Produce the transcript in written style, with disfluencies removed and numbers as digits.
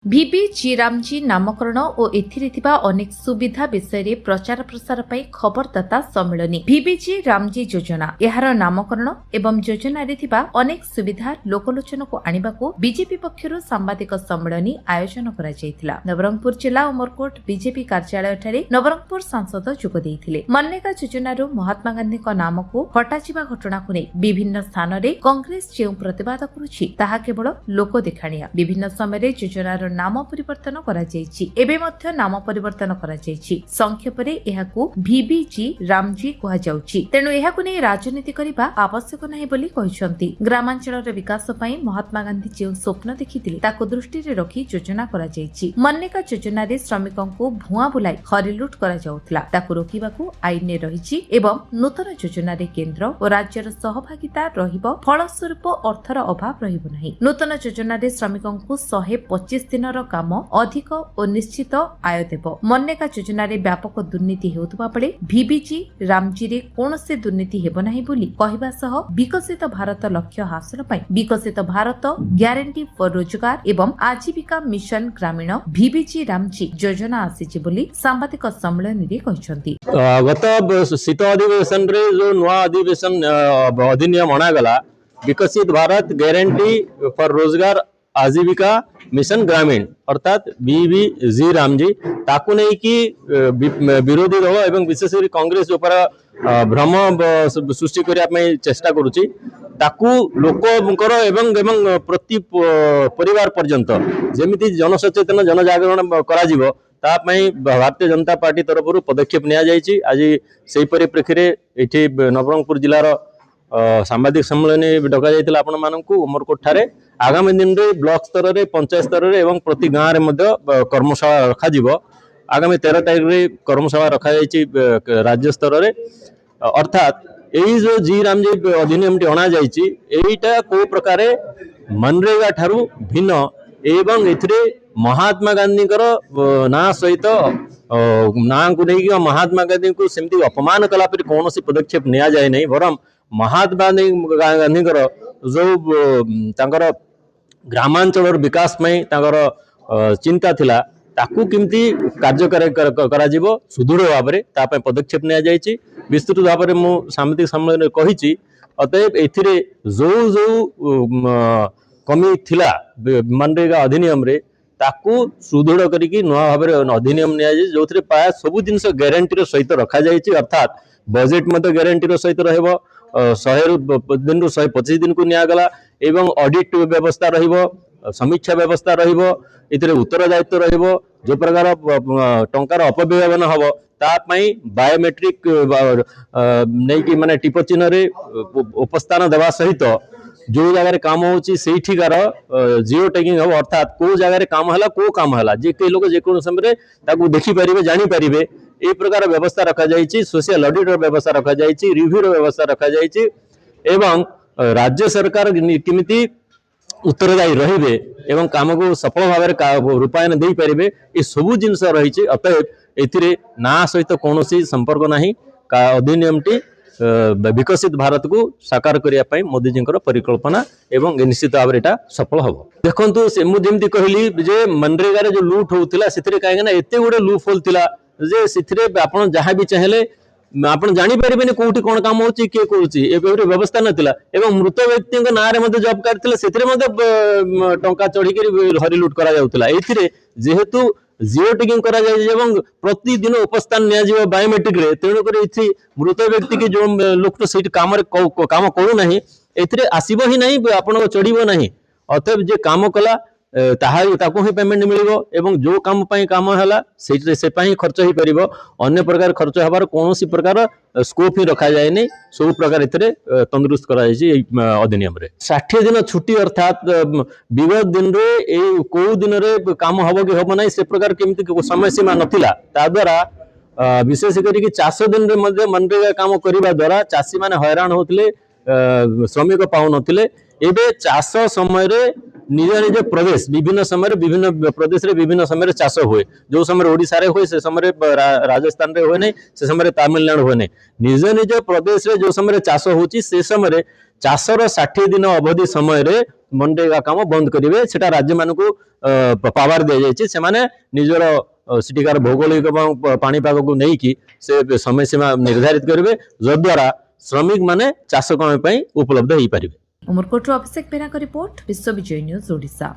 VB Ramji ନାମକରଣ ଓ ଏଥିରେ ଥିବା ଅନେକ ସୁବିଧା ବିଷୟରେ ପ୍ରଚାର ପ୍ରସାର ପାଇଁ ଖବରଦାତା ସମ୍ମିଳନୀ ଭିବିଜି ରାମଜୀ ଯୋଜନା ଏହାର ନାମକରଣ ଏବଂ ଯୋଜନାରେ ଥିବା ଅନେକ ସୁବିଧା ଲୋକଲୋଚନକୁ ଆଣିବାକୁ ବିଜେପି ପକ୍ଷରୁ ସାମ୍ବାଦିକ ସମ୍ମିଳନୀ ଆୟୋଜନ କରାଯାଇଥିଲା। ନବରଙ୍ଗପୁର ଜିଲ୍ଲା ଉମରକୋଟ ବିଜେପି କାର୍ଯ୍ୟାଳୟଠାରେ ନବରଙ୍ଗପୁର ସାଂସଦ ଯୋଗ ଦେଇଥିଲେ। ମନରେଗା ଯୋଜନାରୁ ମହାତ୍ମା ଗାନ୍ଧୀଙ୍କ ନାମକୁ ହଟାଯିବା ଘଟଣାକୁ ନେଇ ବିଭିନ୍ନ ସ୍ଥାନରେ କଂଗ୍ରେସ ଯେଉଁ ପ୍ରତିବାଦ କରୁଛି ତାହା କେବଳ ଲୋକ ଦେଖାଣିଆ। ବିଭିନ୍ନ ସମୟରେ ଯୋଜନାର ନାମ ପରିବର୍ତ୍ତନ କରାଯାଇଛି। ଏବେ ମଧ୍ୟ ନାମ ପରିବର୍ତ୍ତନ କରାଯାଇଛି। ସଂକ୍ଷେପରେ ଏହାକୁ ଭିବିଜି ରାମଜୀ କୁହାଯାଉଛି। ତେଣୁ ଏହାକୁ ନେଇ ରାଜନୀତି କରିବା ଆବଶ୍ୟକ ନାହିଁ ବୋଲି କହିଛନ୍ତି। ଗ୍ରାମାଞ୍ଚଳର ବିକାଶ ପାଇଁ ମହାତ୍ମା ଗାନ୍ଧୀ ଯେଉଁ ସ୍ୱପ୍ନ ଦେଖିଥିଲେ ତାକୁ ଦୃଷ୍ଟିରେ ରଖି ଯୋଜନା କରାଯାଇଛି। ମନରେଗା ଯୋଜନାରେ ଶ୍ରମିକଙ୍କୁ ଭୁଆଁ ବୁଲାଇ ହରିଲୁଟ କରାଯାଉଥିଲା। ତାକୁ ରୋକିବାକୁ ଆଇନରେ ରହିଛି ଏବଂ ନୂତନ ଯୋଜନାରେ କେନ୍ଦ୍ର ଓ ରାଜ୍ୟର ସହଭାଗିତା ରହିବ। ଫଳସ୍ୱରୂପ ଅର୍ଥର ଅଭାବ ରହିବ ନାହିଁ। ନୂତନ ଯୋଜନାରେ ଶ୍ରମିକଙ୍କୁ 125 ଦିନର କାମ ଅଧିକ ଓ ନିଶ୍ଚିତ ଆୟ ଦେବ। ମନରେଗା ଯୋଜନାରେ ବ୍ୟାପକ ଦୁର୍ନୀତି ହେଉଥିବା ବେଳେ ଭିବିଜି ରାମଜୀରେ କୌଣସି ଦୁର୍ନୀତି ହେବ ନାହିଁ ବୋଲି କହିବା ସହ ବିକଶିତ ଭାରତ ଲକ୍ଷ୍ୟ ହାସଲ ପାଇଁ ବିକଶିତ ଭାରତ ଗ୍ୟାରେଣ୍ଟି ଫର ରୋଜଗାର ଏବଂ ଆଜୀବିକା ମିଶନ ଗ୍ରାମୀଣ ଭିବିଜି ରାମଜୀ ଯୋଜନା ଆସିଛି ବୋଲି ସାମ୍ବାଦିକ ସମ୍ମିଳନୀରେ କହିଛନ୍ତି। ଗତ ଶୀତ ଅଧିବେଶନରେ ଯୋଉ ନୂଆ ଅଧିନିୟମ ଅଣାଗଲା विकसित भारत ग्यारंटी फॉर रोजगार आजीविका मिशन ग्रामीण अर्थात बीबीजी रामजी ताकू नहीं कि विरोधी दल एवं विशेषकर कांग्रेस ऊपर भ्रम सृष्टि करने चेष्टा करुच्ची ताकू लोकंकर एवं एवं प्रति परिवार पर्यंत जेमिति जनसचेतन जनजागरण करा तापाई भारतीय जनता पार्टी तरफ पदक्षेप नि आज से परिप्रेक्षी ये नवरंगपुर जिलार सांबादिक सम्मेलन डक जाइए आपण मानक उमरकोट ठारे आगामी दिन में ब्लॉक स्तर में पंचायत स्तर में एवं प्रति गाँव में कर्मशाला रखा आगामी 13 तारीख में कर्मशाला रखा राज्य स्तर में अर्थात यही जो जी रामजी अधिनियम टी अणा जाइटा को प्रकार मनरेगा ठारू भिन्न एवं एथिरे महात्मा गांधी ना सहित ना को लेकिन महात्मा गांधी को सेमती अपमान कला कौन पदक्षेप नि जाए नहीं बरम महात्मा गांधी जो ग्रामांचल विकास में चिंता थिला ताकू किमती कार्यकारी सुदृढ़ भाव में पदक्षेप नि विस्तृत भाव में मु सांबादिक सम्मेलन कही अतएव एथिरे जो जो कमी थिला मनरेगा अधिनियम रे ताकू सुदृढ़ करके नुआ भाव में अधिनियम नि जो प्राय सब जिन ग्यारंटी सहित रखा जाइए अर्थात बजेट मत ग्यारंटी सहित रहिबो 100 दिन 125 दिन को निगला एवं ऑडिट व्यवस्था रहिबो समीक्षा व्यवस्था रहिबो इतरे उत्तरदायित्व रहिबो जो प्रकार टंकार अपव्यय न हबो तापाई बायोमेट्रिक नहीं कि माने टिप चिन्ह रे उपस्थान देवा सहित जो जगह काम होची सेठिकार जियो टैगिंग हम अर्थात को जगह काम है को काम है जे कई लोग जेको समय ताकू देखि पारिबे जानि पारिबे ए प्रकार व्यवस्था रखा जाइए सोशल ऑडिट व्यवस्था रखा जाइए रिव्यू व्यवस्था रखा जाइए एवं राज्य सरकार किमिति उत्तरदायी रहिबे एवं काम को सफल भाव में रूपायन दे पारिबे ये सबू जिनस रही अतएव एथिरे ना सहित कौन संपर्क नहीं अधिनियम टी विकसित भारत को साकार करने मोदी जी परिकल्पना एवं निश्चित भाव में सफल हम देखु से मुझे कहली जे मनरेगा जो लुट होता से कहीं एत गुड़े लूप होल थिला जे सिथिरे आपण जहाँ भी चाहेले आपण जानी परिबेनी कोठी कोन काम होची के कोची ए व्यवस्था नथिला एवं मृत व्यक्ति ना रे मध्ये जॉब कार्ड थिला सेथिरे मध्ये टंका चढ़ी करी हरि लूट करा जाउतला एथिरे जेहेतु जियो टेकिंग करा जाय एवं प्रतिदिन उपस्थान निया जिवो बायोमेट्रिक रे तेणु करी इथि मृत व्यक्ति के जो लोक सेठी काम रे काम करू नाही एथिरे आसीबो ही नाही आपण चढ़ीबो नाही अतएव जे काम कला ताकू ही पेमेंट मिलिबो एवं जो काम पई काम हला से पई खर्च ही परिबो अन्य प्रकार खर्च हबार कोनोसी प्रकार स्कोप ही रखा जाय नै सब प्रकार इतरे तंदुरुस्त करा जाय अधिनियम रे 60 दिन छुट्टी अर्थात विगत दिन रे ए को दिन रे काम हबो कि हबो नै से प्रकार केमती समय सीमा नथिला ता द्वारा विशेष करी कि 400 दिन रे मध्ये मनरेगा काम करिबा द्वारा चासी माने हैरान होतले श्रमिक पाउ नथिले एबे चाष समय रे निज निज प्रदेश विभिन्न समय विभिन्न प्रदेश रे विभिन्न समय चाष हुए जो समय ओडिशा रे हुए से समय राजस्थान रे हुए नहीं से समय तमिलनाडु हुए नहीं निज निज प्रदेश रे जो समय चाष होची से समय ଚାଷର 60 दिन अवधि समय रे मनरेगा काम बंद करेंगे सेटा राज्य मानक पावर दि जाइए से निजर सेठिकार भौगोलिक पाणीपाग को लेकिन से समय सीमा निर्धारित करेंगे जद्वारा श्रमिक माने चाष काम उपलब्ध हो पारे। उमरकोट अभिषेक बेरा रिपोर्ट विश्व विजय न्यूज ओडिशा।